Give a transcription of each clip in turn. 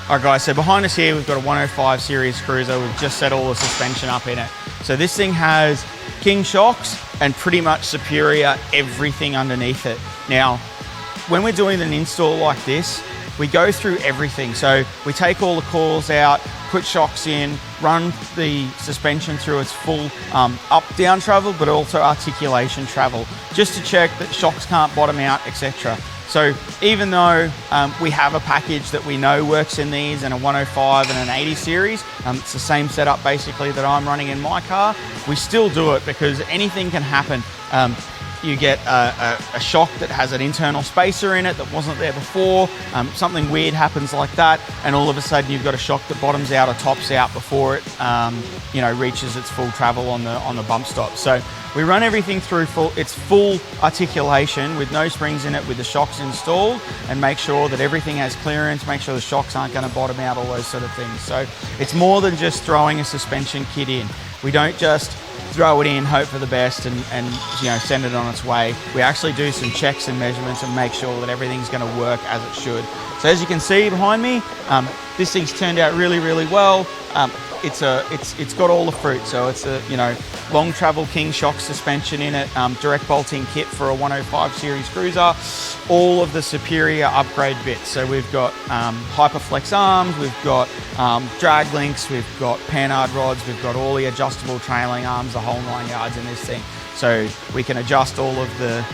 Alright guys, so behind us here we've got a 105 series cruiser. We've just set all the suspension up in it. So this thing has King shocks and pretty much Superior everything underneath it. Now, when we're doing an install like this, we go through everything. So we take all the coils out, put shocks in, run the suspension through its full up-down travel, but also articulation travel, just to check that shocks can't bottom out, etc. So even though we have a package that we know works in these and a 105 and an 80 series, it's the same setup basically that I'm running in my car, we still do it because anything can happen. You get a shock that has an internal spacer in it that wasn't there before, something weird happens like that, and all of a sudden you've got a shock that bottoms out or tops out before it reaches its full travel on the bump stop. So we run everything through its full articulation with no springs in it, with the shocks installed, and make sure that everything has clearance, make sure the shocks aren't going to bottom out, all those sort of things. So it's more than just throwing a suspension kit in. We don't just throw it in, hope for the best, and send it on its way. We actually do some checks and measurements and make sure that everything's going to work as it should. So as you can see behind me, this thing's turned out really, really well. It's got all the fruit. So it's a long travel King shock suspension in it, direct bolting kit for a 105 series cruiser, all of the Superior upgrade bits. So we've got Hyperflex arms, we've got drag links, we've got Panhard rods, we've got all the adjustable trailing arms, the whole 9 yards in this thing. So we can adjust all of the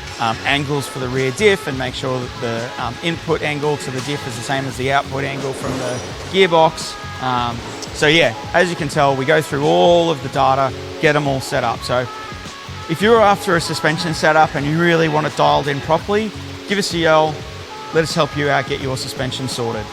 angles for the rear diff and make sure that the input angle to the diff is the same as the output angle from the gearbox. So yeah, as you can tell, we go through all of the data, get them all set up. So if you're after a suspension setup and you really want it dialed in properly, give us a yell, let us help you out, get your suspension sorted.